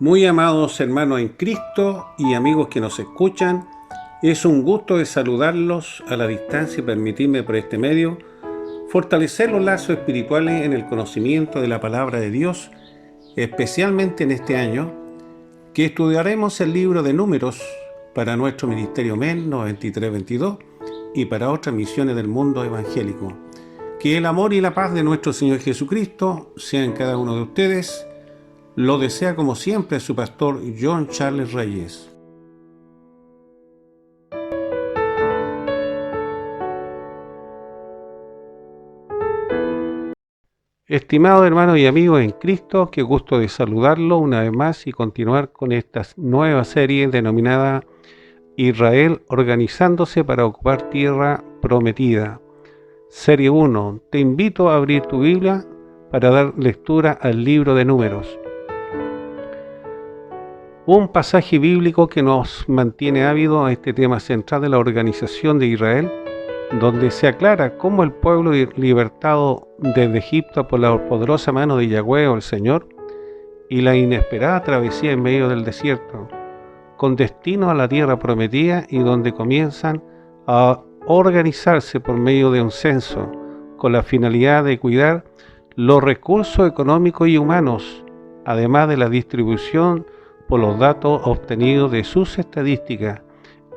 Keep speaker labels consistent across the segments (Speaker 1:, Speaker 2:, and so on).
Speaker 1: Muy amados hermanos en Cristo y amigos que nos escuchan, es un gusto de saludarlos a la distancia y permitirme por este medio fortalecer los lazos espirituales en el conocimiento de la palabra de Dios, especialmente en este año, que estudiaremos el libro de Números para nuestro ministerio MEN 9322 y para otras misiones del mundo evangélico. Que el amor y la paz de nuestro Señor Jesucristo sean en cada uno de ustedes. Lo desea como siempre su pastor John Charles Reyes. Estimados hermanos y amigos en Cristo, qué gusto de saludarlo una vez más y continuar con esta nueva serie denominada Israel organizándose para ocupar tierra prometida. Serie 1. Te invito a abrir tu Biblia para dar lectura al libro de Números. Un pasaje bíblico que nos mantiene ávidos a este tema central de la organización de Israel, donde se aclara cómo el pueblo libertado desde Egipto por la poderosa mano de Yahweh o el Señor y la inesperada travesía en medio del desierto, con destino a la tierra prometida y donde comienzan a organizarse por medio de un censo, con la finalidad de cuidar los recursos económicos y humanos, además de la distribución por los datos obtenidos de sus estadísticas,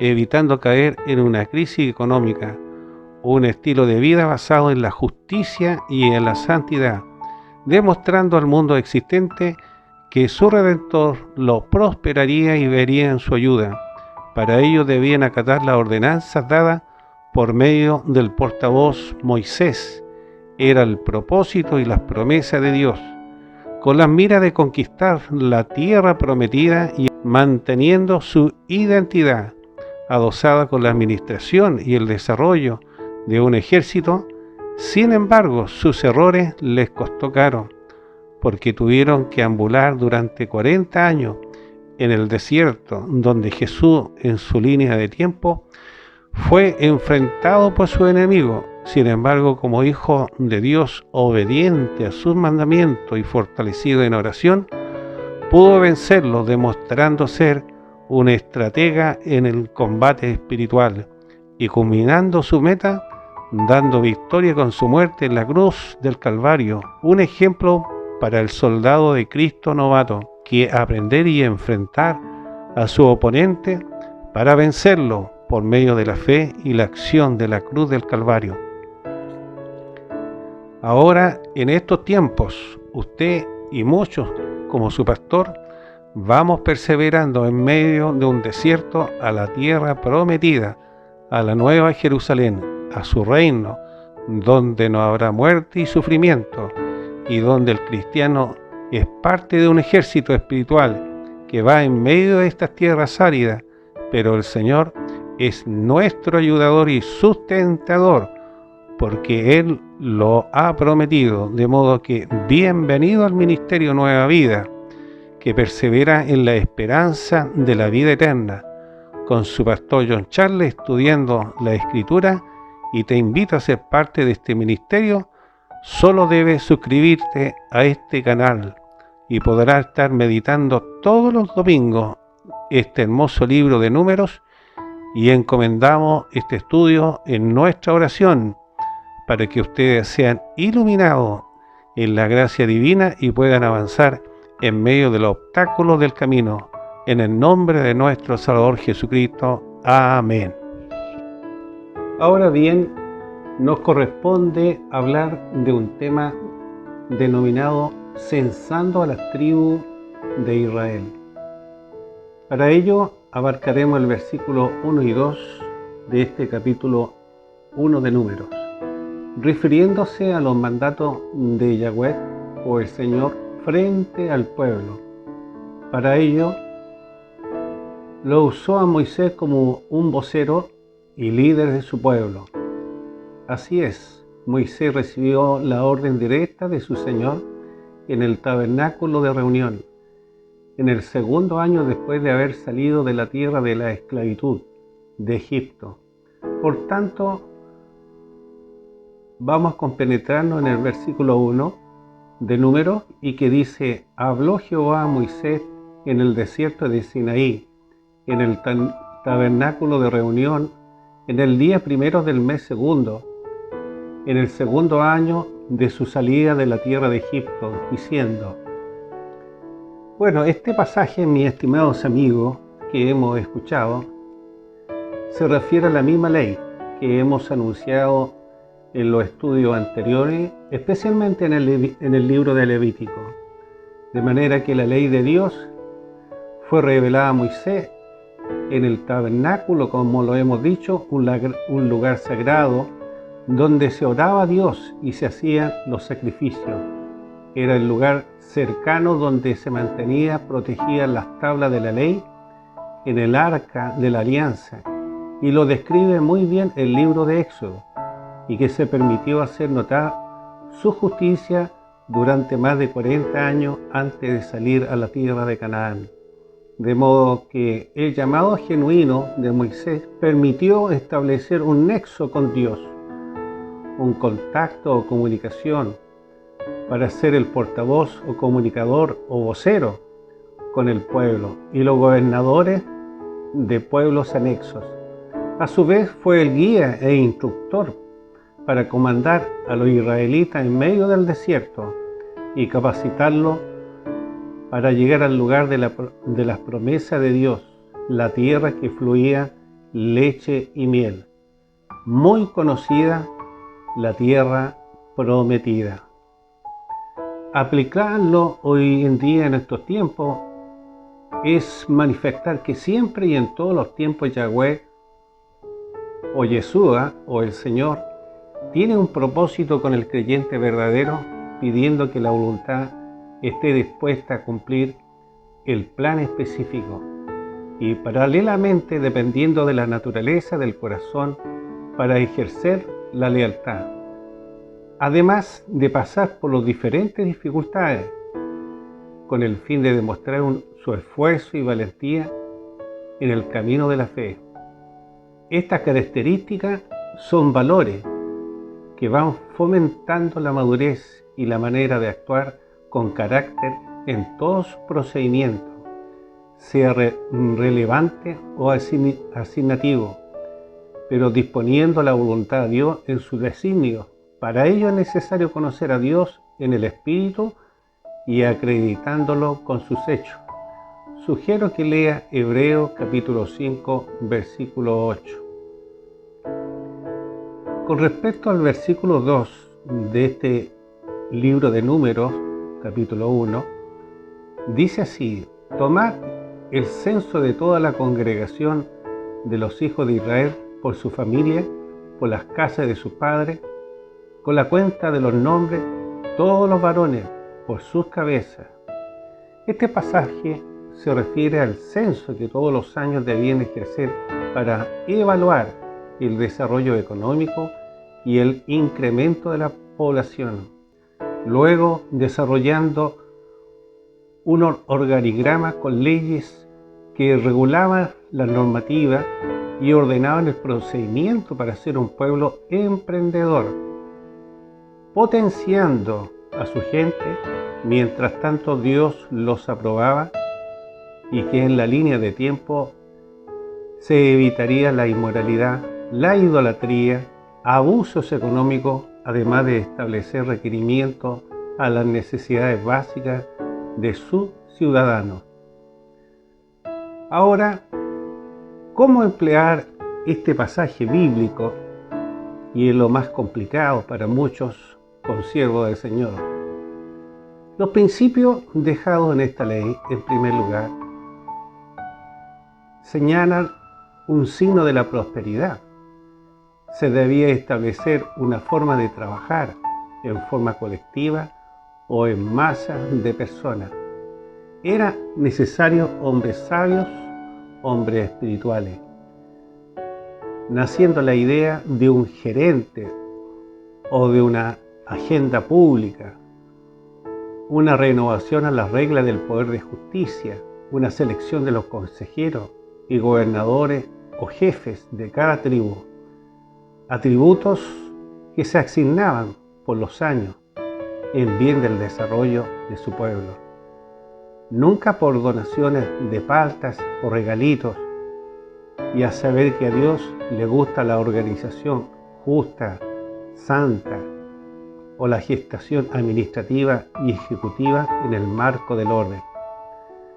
Speaker 1: evitando caer en una crisis económica, un estilo de vida basado en la justicia y en la santidad, demostrando al mundo existente que su Redentor lo prosperaría y vería en su ayuda. Para ello debían acatar las ordenanzas dadas por medio del portavoz Moisés. Era el propósito y las promesas de Dios, con la mira de conquistar la tierra prometida y manteniendo su identidad, adosada con la administración y el desarrollo de un ejército. Sin embargo, sus errores les costó caro, porque tuvieron que ambular durante 40 años en el desierto, donde Jesús, en su línea de tiempo, fue enfrentado por su enemigo. Sin embargo, como hijo de Dios, obediente a sus mandamientos y fortalecido en oración, pudo vencerlo, demostrando ser un estratega en el combate espiritual y culminando su meta, dando victoria con su muerte en la cruz del Calvario, un ejemplo para el soldado de Cristo novato, que aprender y enfrentar a su oponente para vencerlo por medio de la fe y la acción de la cruz del Calvario. Ahora, en estos tiempos, usted y muchos, como su pastor, vamos perseverando en medio de un desierto a la tierra prometida, a la nueva Jerusalén, a su reino, donde no habrá muerte y sufrimiento, y donde el cristiano es parte de un ejército espiritual que va en medio de estas tierras áridas, pero el Señor es nuestro ayudador y sustentador, porque Él lo ha prometido, de modo que bienvenido al ministerio Nueva Vida, que persevera en la esperanza de la vida eterna, con su pastor John Charles estudiando la Escritura, y te invito a ser parte de este ministerio. Solo debes suscribirte a este canal y podrás estar meditando todos los domingos este hermoso libro de Números, y encomendamos este estudio en nuestra oración para que ustedes sean iluminados en la gracia divina y puedan avanzar en medio de los obstáculos del camino. En el nombre de nuestro Salvador Jesucristo. Amén. Ahora bien, nos corresponde hablar de un tema denominado Censando a las tribus de Israel. Para ello abarcaremos el versículo 1 y 2 de este capítulo 1 de Números, refiriéndose a los mandatos de Yahweh o el Señor frente al pueblo. Para ello lo usó a Moisés como un vocero y líder de su pueblo. Así es, Moisés recibió la orden directa de su Señor en el tabernáculo de reunión, en el segundo año después de haber salido de la tierra de la esclavitud de Egipto. Por tanto, vamos a compenetrarnos en el versículo 1 de Números, y que dice: habló Jehová a Moisés en el desierto de Sinaí, en el tabernáculo de reunión, en el día primero del mes segundo, en el segundo año de su salida de la tierra de Egipto, diciendo: Bueno, este pasaje, mis estimados amigos, que hemos escuchado, se refiere a la misma ley que hemos anunciado en los estudios anteriores, especialmente en el libro de Levítico. De manera que la ley de Dios fue revelada a Moisés en el tabernáculo, como lo hemos dicho, un lugar sagrado donde se oraba a Dios y se hacían los sacrificios. Era el lugar cercano donde se mantenía protegidas las tablas de la ley en el arca de la alianza, y lo describe muy bien el libro de Éxodo, y que se permitió hacer notar su justicia durante más de 40 años antes de salir a la tierra de Canaán. De modo que el llamado genuino de Moisés permitió establecer un nexo con Dios, un contacto o comunicación, para ser el portavoz o comunicador o vocero con el pueblo y los gobernadores de pueblos anexos. A su vez fue el guía e instructor para comandar a los israelitas en medio del desierto y capacitarlos para llegar al lugar de las promesas de Dios, la tierra que fluía leche y miel, muy conocida, la tierra prometida. Aplicarlo hoy en día en estos tiempos es manifestar que siempre y en todos los tiempos Yahweh o Yeshua o el Señor tiene un propósito con el creyente verdadero, pidiendo que la voluntad esté dispuesta a cumplir el plan específico y paralelamente dependiendo de la naturaleza del corazón para ejercer la lealtad, además de pasar por las diferentes dificultades con el fin de demostrar su esfuerzo y valentía en el camino de la fe. Estas características son valores que van fomentando la madurez y la manera de actuar con carácter en todo su procedimiento, sea relevante o asignativo, pero disponiendo la voluntad de Dios en su designio. Para ello es necesario conocer a Dios en el Espíritu y acreditándolo con sus hechos. Sugiero que lea Hebreos capítulo 5, versículo 8. Con respecto al versículo 2 de este libro de Números, capítulo 1, dice así: Tomad el censo de toda la congregación de los hijos de Israel por su familia, por las casas de sus padres, con la cuenta de los nombres, todos los varones por sus cabezas. Este pasaje se refiere al censo que todos los años debían ejercer para evaluar el desarrollo económico y el incremento de la población. Luego, desarrollando un organigrama con leyes que regulaban la normativa y ordenaban el procedimiento para ser un pueblo emprendedor, potenciando a su gente, mientras tanto Dios los aprobaba, y que en la línea de tiempo se evitaría la inmoralidad, la idolatría, abusos económicos, además de establecer requerimientos a las necesidades básicas de sus ciudadanos. Ahora, ¿cómo emplear este pasaje bíblico? Y es lo más complicado para muchos consiervos del Señor. Los principios dejados en esta ley, en primer lugar, señalan un signo de la prosperidad. Se debía establecer una forma de trabajar en forma colectiva o en masas de personas. Era necesario hombres sabios, hombres espirituales, naciendo la idea de un gerente o de una agenda pública, una renovación a las reglas del poder de justicia, una selección de los consejeros y gobernadores o jefes de cada tribu, atributos que se asignaban por los años en bien del desarrollo de su pueblo. nunca por donaciones de paltas o regalitos, y a saber que a Dios le gusta la organización justa, santa, o la gestación administrativa y ejecutiva en el marco del orden.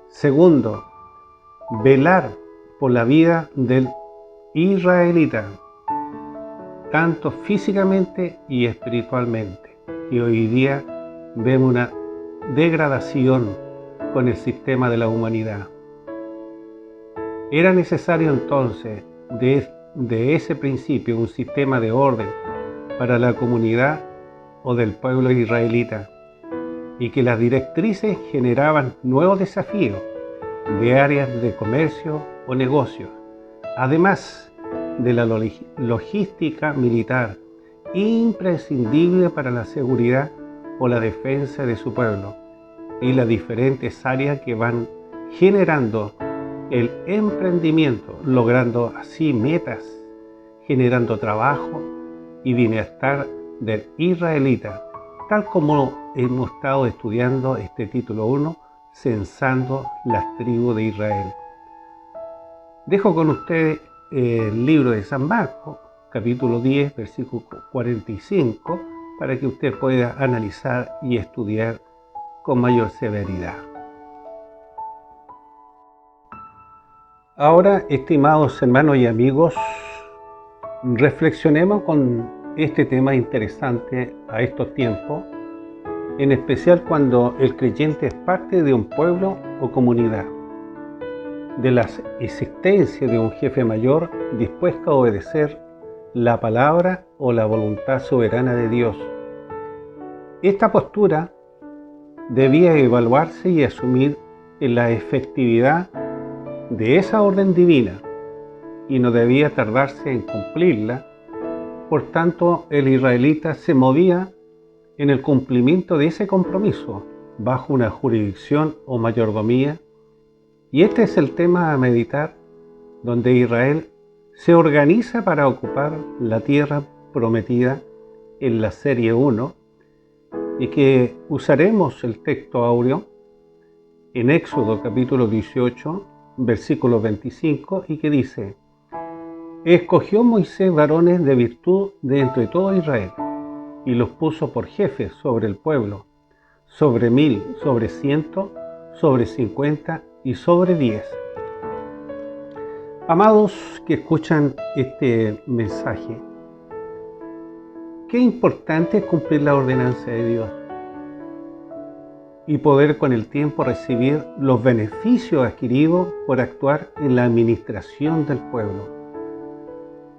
Speaker 1: Segundo, velar por la vida del israelita, tanto físicamente y espiritualmente, que hoy día vemos una degradación con el sistema de la humanidad. Era necesario entonces de ese principio un sistema de orden para la comunidad o del pueblo israelita, y que las directrices generaban nuevos desafíos de áreas de comercio o negocios, además de la logística militar, imprescindible para la seguridad o la defensa de su pueblo, y las diferentes áreas que van generando el emprendimiento, logrando así metas, generando trabajo y bienestar del israelita, tal como hemos estado estudiando este título 1, censando las tribus de Israel. Dejo con ustedes el libro de San Marcos, capítulo 10, versículo 45, para que usted pueda analizar y estudiar con mayor severidad. Ahora, estimados hermanos y amigos, reflexionemos con este tema interesante a estos tiempos, en especial cuando el creyente es parte de un pueblo o comunidad, de la existencia de un jefe mayor dispuesto a obedecer la palabra o la voluntad soberana de Dios. Esta postura debía evaluarse y asumir en la efectividad de esa orden divina y no debía tardarse en cumplirla. Por tanto, el israelita se movía en el cumplimiento de ese compromiso bajo una jurisdicción o mayordomía, y este es el tema a meditar, donde Israel se organiza para ocupar la tierra prometida en la serie 1, y que usaremos el texto áureo en Éxodo capítulo 18, versículo 25, y que dice: escogió Moisés varones de virtud de entre todo Israel, y los puso por jefes sobre el pueblo, sobre 1000, sobre 100, sobre 50 y sobre 10. Amados que escuchan este mensaje, qué importante es cumplir la ordenanza de Dios y poder con el tiempo recibir los beneficios adquiridos por actuar en la administración del pueblo.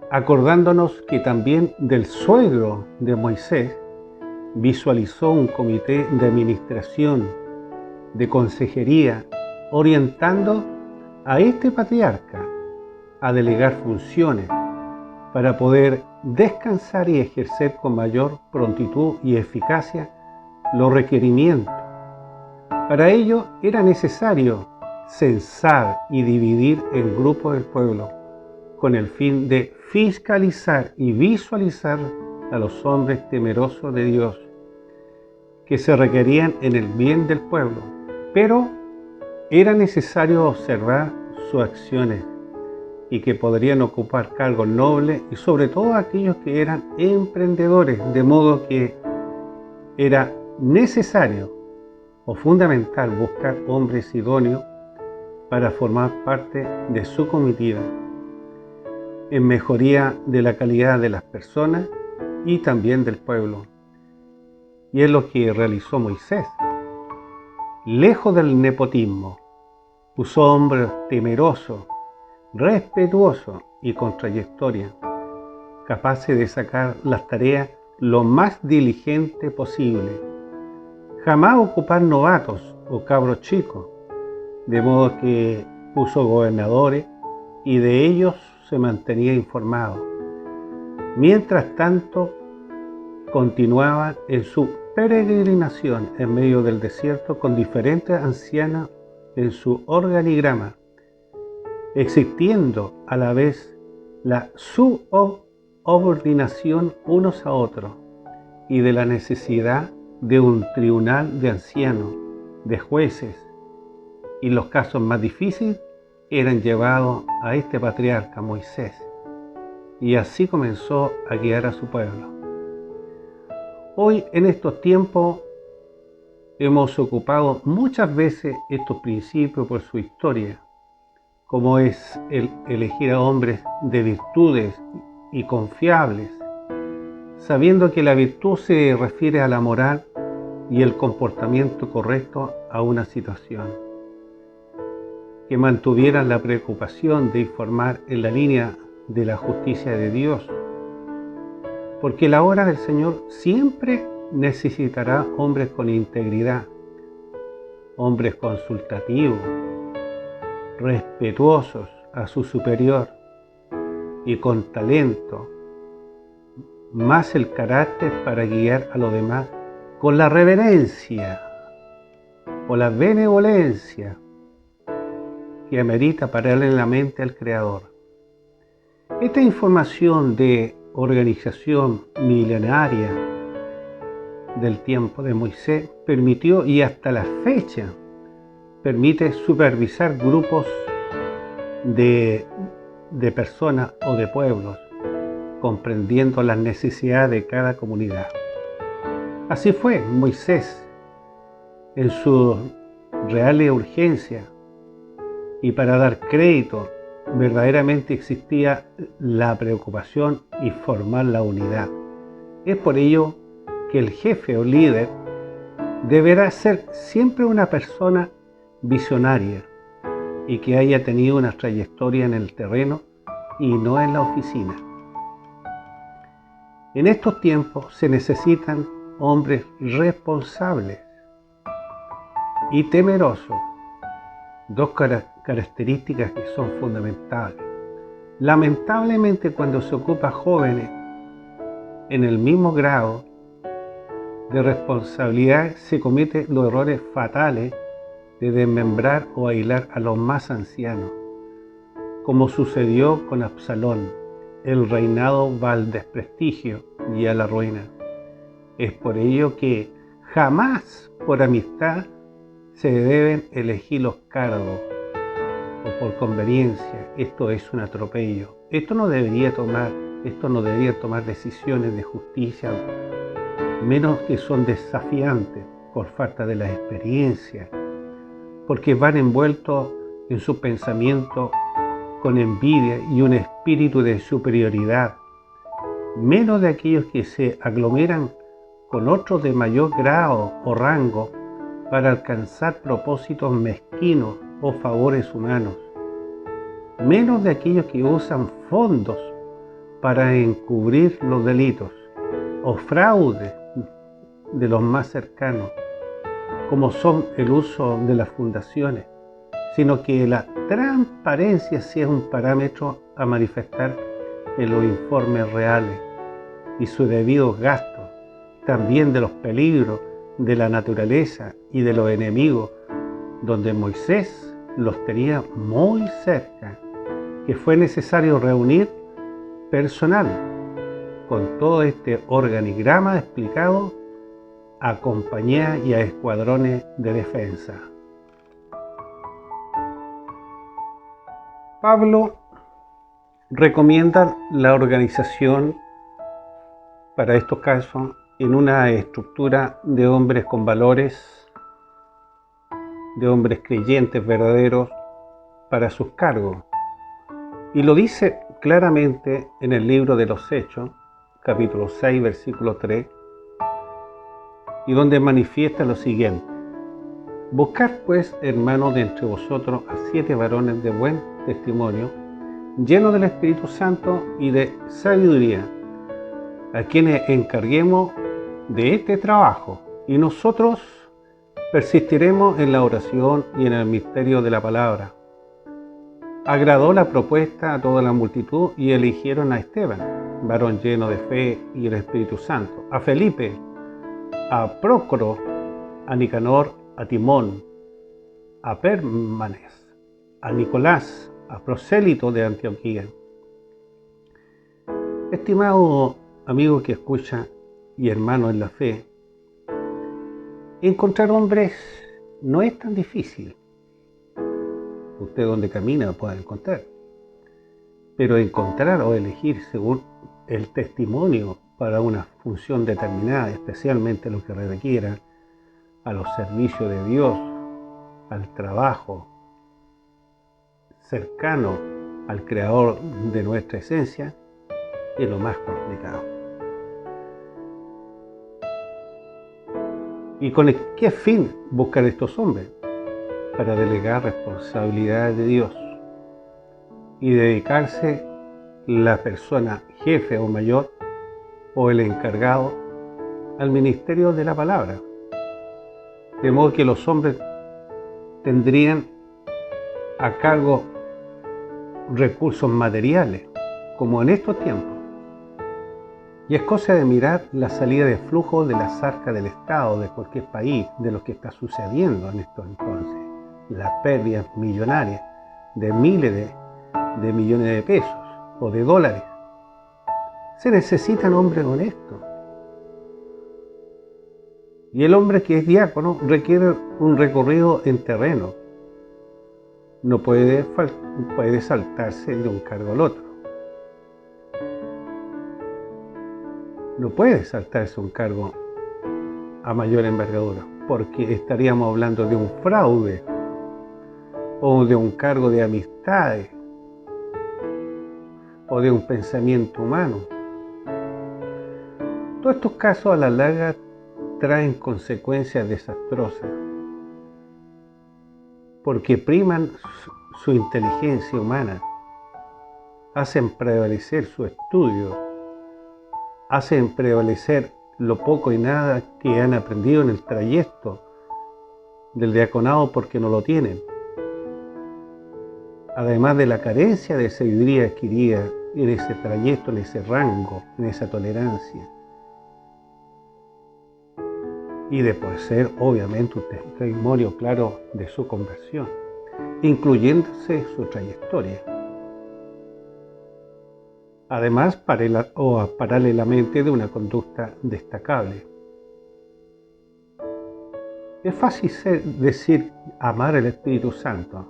Speaker 1: Acordándonos que también del suegro de Moisés visualizó un comité de administración, de consejería, orientando a este patriarca a delegar funciones para poder descansar y ejercer con mayor prontitud y eficacia los requerimientos. Para ello era necesario censar y dividir el grupo del pueblo, con el fin de fiscalizar y visualizar a los hombres temerosos de Dios, que se requerían en el bien del pueblo, pero era necesario observar sus acciones y que podrían ocupar cargos nobles, y sobre todo aquellos que eran emprendedores, de modo que era necesario o fundamental buscar hombres idóneos para formar parte de su comitiva, en mejoría de la calidad de las personas y también del pueblo. Y es lo que realizó Moisés. Lejos del nepotismo, usó hombres temerosos, respetuosos y con trayectoria, capaces de sacar las tareas lo más diligente posible. Jamás ocupar novatos o cabros chicos, de modo que puso gobernadores y de ellos se mantenía informado. Mientras tanto, continuaba en su peregrinación en medio del desierto con diferentes ancianos en su organigrama, existiendo a la vez la subordinación unos a otros y de la necesidad de un tribunal de ancianos, de jueces, y los casos más difíciles eran llevados a este patriarca Moisés, y así comenzó a guiar a su pueblo. Hoy, en estos tiempos, hemos ocupado muchas veces estos principios por su historia, como es el elegir a hombres de virtudes y confiables, sabiendo que la virtud se refiere a la moral y el comportamiento correcto a una situación, que mantuvieran la preocupación de informar en la línea de la justicia de Dios, porque la obra del Señor siempre necesitará hombres con integridad, hombres consultativos, respetuosos a su superior y con talento, más el carácter para guiar a los demás con la reverencia o la benevolencia que amerita paralelamente al Creador. Esta información de organización milenaria del tiempo de Moisés permitió, y hasta la fecha permite, supervisar grupos de personas o de pueblos, comprendiendo las necesidades de cada comunidad. Así fue Moisés en su real urgencia, y para dar crédito, verdaderamente existía la preocupación y formar la unidad. Es por ello que el jefe o líder deberá ser siempre una persona visionaria y que haya tenido una trayectoria en el terreno y no en la oficina. En estos tiempos se necesitan hombres responsables y temerosos, dos características que son fundamentales. Lamentablemente, cuando se ocupa jóvenes en el mismo grado de responsabilidad, se cometen los errores fatales de desmembrar o aislar a los más ancianos, como sucedió con Absalón. El reinado va al desprestigio y a la ruina. Es por ello que jamás por amistad se deben elegir los cargos o por conveniencia. Esto es un atropello. Esto no debería tomar decisiones de justicia, menos que son desafiantes por falta de la experiencia, porque van envueltos en su pensamiento con envidia y un espíritu de superioridad, menos de aquellos que se aglomeran con otros de mayor grado o rango para alcanzar propósitos mezquinos o favores humanos, menos de aquellos que usan fondos para encubrir los delitos o fraudes de los más cercanos, como son el uso de las fundaciones, sino que la transparencia sea un parámetro a manifestar en los informes reales y sus debidos gastos, también de los peligros de la naturaleza y de los enemigos, donde Moisés los tenía muy cerca, que fue necesario reunir personal con todo este organigrama explicado a compañías y a escuadrones de defensa. Pablo recomienda la organización para estos casos en una estructura de hombres con valores, de hombres creyentes verdaderos para sus cargos. Y lo dice claramente en el libro de los Hechos, capítulo 6, versículo 3, y donde manifiesta lo siguiente: buscad pues, hermanos, de entre vosotros a 7 varones de buen testimonio, llenos del Espíritu Santo y de sabiduría, a quienes encarguemos de este trabajo, y nosotros persistiremos en la oración y en el misterio de la palabra. Agradó la propuesta a toda la multitud y eligieron a Esteban, varón lleno de fe y el Espíritu Santo, a Felipe, a Prócoro, a Nicanor, a Timón, a Pérmanes, a Nicolás, a Prosélito de Antioquía. Estimado amigo que escucha y hermano en la fe, encontrar hombres no es tan difícil. usted donde camina pueda encontrar. Pero encontrar o elegir según el testimonio para una función determinada, especialmente lo que requiera a los servicios de Dios, al trabajo cercano al creador de nuestra esencia, es lo más complicado. ¿Y con qué fin buscan estos hombres? Para delegar responsabilidades de Dios y dedicarse la persona jefe o mayor o el encargado al ministerio de la palabra. De modo que los hombres tendrían a cargo recursos materiales, como en estos tiempos. Y es cosa de mirar la salida de flujo de las arcas del Estado, de cualquier país, de lo que está sucediendo en estos entonces. Las pérdidas millonarias de miles de millones de pesos o de dólares. Se necesitan hombres honestos. Y el hombre que es diácono requiere un recorrido en terreno. No puede saltarse de un cargo al otro. No puede saltarse un cargo a mayor envergadura, porque estaríamos hablando de un fraude o de un cargo de amistades o de un pensamiento humano. Todos estos casos a la larga traen consecuencias desastrosas, porque priman su inteligencia humana, hacen prevalecer su estudio, hacen prevalecer lo poco y nada que han aprendido en el trayecto del diaconado porque no lo tienen. Además de la carencia de sabiduría adquirida en ese trayecto, en ese rango, en esa tolerancia. Y de poseer, obviamente, un testimonio claro de su conversión, incluyéndose su trayectoria. Además, paralelamente de una conducta destacable. Es fácil decir amar al Espíritu Santo,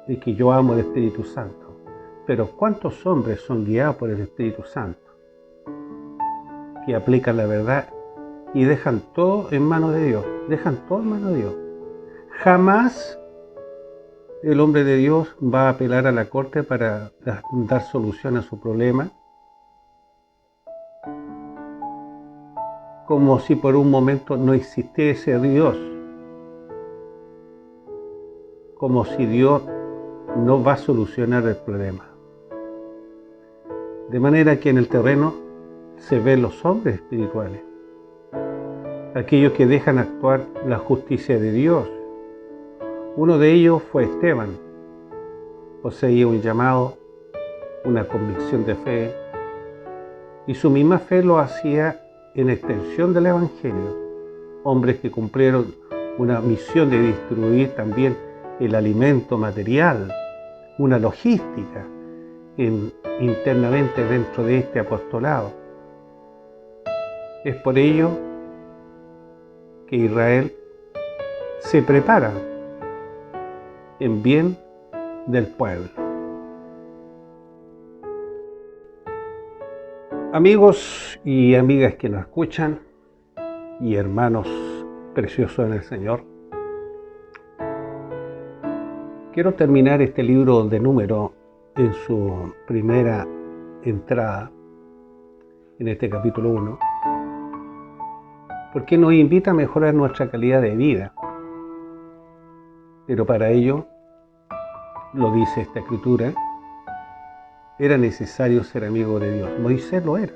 Speaker 1: y que yo amo al Espíritu Santo, pero ¿cuántos hombres son guiados por el Espíritu Santo? Que aplican la verdad y dejan todo en manos de Dios, Jamás el hombre de Dios va a apelar a la corte para dar solución a su problema, como si por un momento no existiese Dios, como si Dios no va a solucionar el problema. De manera que en el terreno se ven los hombres espirituales, aquellos que dejan actuar la justicia de Dios. Uno de ellos fue Esteban. Poseía un llamado, una convicción de fe, y su misma fe lo hacía en extensión del Evangelio. Hombres que cumplieron una misión de distribuir también el alimento material, una logística internamente dentro de este apostolado. Es por ello que Israel se prepara en bien del pueblo. Amigos y amigas que nos escuchan y hermanos preciosos en el Señor, quiero terminar este libro de Números en su primera entrada, en este capítulo 1, porque nos invita a mejorar nuestra calidad de vida. Pero para ello, lo dice esta escritura, era necesario ser amigo de Dios. Moisés lo era,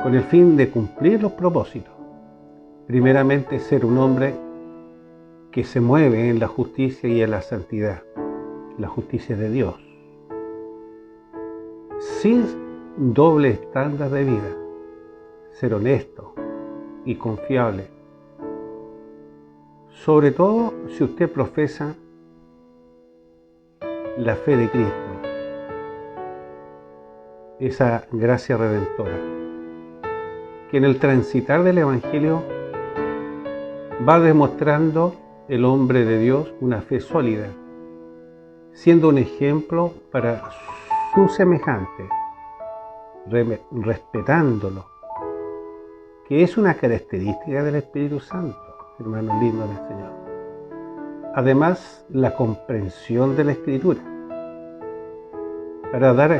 Speaker 1: con el fin de cumplir los propósitos. Primeramente, ser un hombre que se mueve en la justicia y en la santidad, la justicia de Dios, sin doble estándar de vida, ser honesto y confiable. Sobre todo si usted profesa la fe de Cristo, esa gracia redentora, que en el transitar del Evangelio va demostrando el hombre de Dios una fe sólida, siendo un ejemplo para su semejante, respetándolo, que es una característica del Espíritu Santo, hermano lindo del Señor. Además, la comprensión de la Escritura, para dar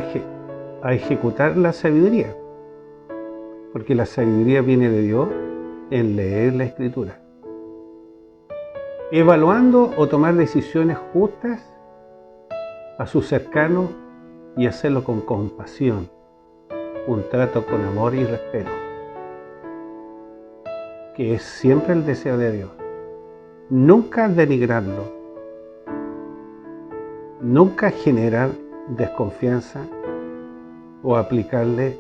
Speaker 1: a ejecutar la sabiduría, porque la sabiduría viene de Dios en leer la Escritura. Evaluando o tomar decisiones justas a sus cercanos y hacerlo con compasión, un trato con amor y respeto, que es siempre el deseo de Dios. Nunca denigrarlo, nunca generar desconfianza o aplicarle,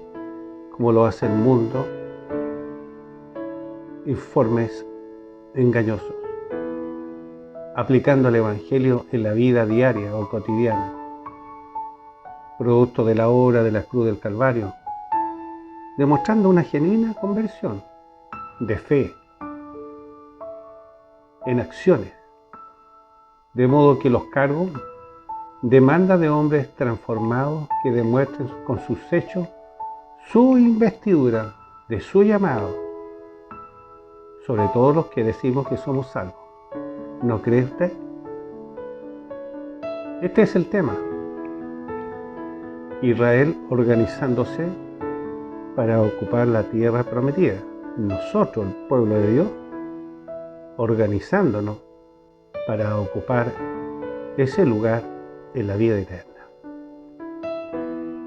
Speaker 1: como lo hace el mundo, informes engañosos, aplicando el Evangelio en la vida diaria o cotidiana, producto de la obra de la cruz del Calvario, demostrando una genuina conversión de fe en acciones, de modo que los cargos demanda de hombres transformados que demuestren con sus hechos su investidura de su llamado, sobre todo los que decimos que somos salvos. ¿No cree usted? Este es el tema. Israel organizándose para ocupar la tierra prometida. Nosotros, el pueblo de Dios, organizándonos para ocupar ese lugar en la vida eterna.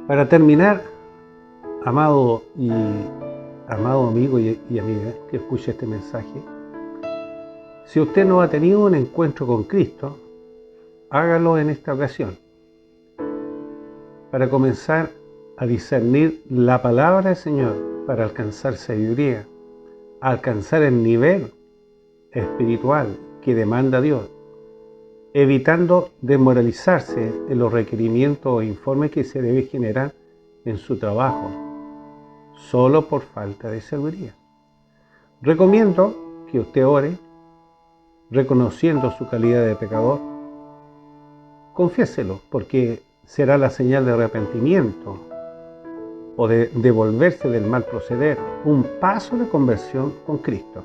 Speaker 1: Para terminar, amado amigo y amiga que escuche este mensaje, si usted no ha tenido un encuentro con Cristo, hágalo en esta ocasión, para comenzar a discernir la palabra del Señor, para alcanzar sabiduría, alcanzar el nivel espiritual que demanda Dios, evitando desmoralizarse en los requerimientos o informes que se debe generar en su trabajo, solo por falta de sabiduría. Recomiendo que usted ore, reconociendo su calidad de pecador, confiéselo, porque será la señal de arrepentimiento o de devolverse del mal proceder, un paso de conversión con Cristo.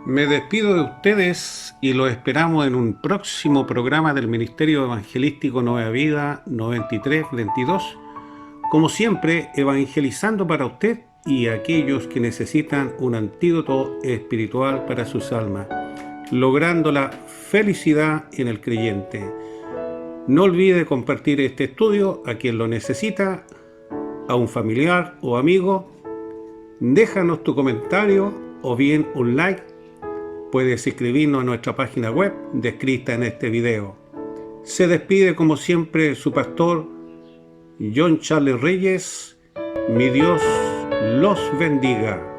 Speaker 1: Me despido de ustedes y los esperamos en un próximo programa del Ministerio Evangelístico Nueva Vida 9322. Como siempre, evangelizando para usted y aquellos que necesitan un antídoto espiritual para sus almas, logrando la felicidad en el creyente. No olvide compartir este estudio a quien lo necesita, a un familiar o amigo. Déjanos tu comentario o bien un like. Puedes escribirnos a nuestra página web descrita en este video. Se despide como siempre su pastor John Charles Reyes. Mi Dios los bendiga.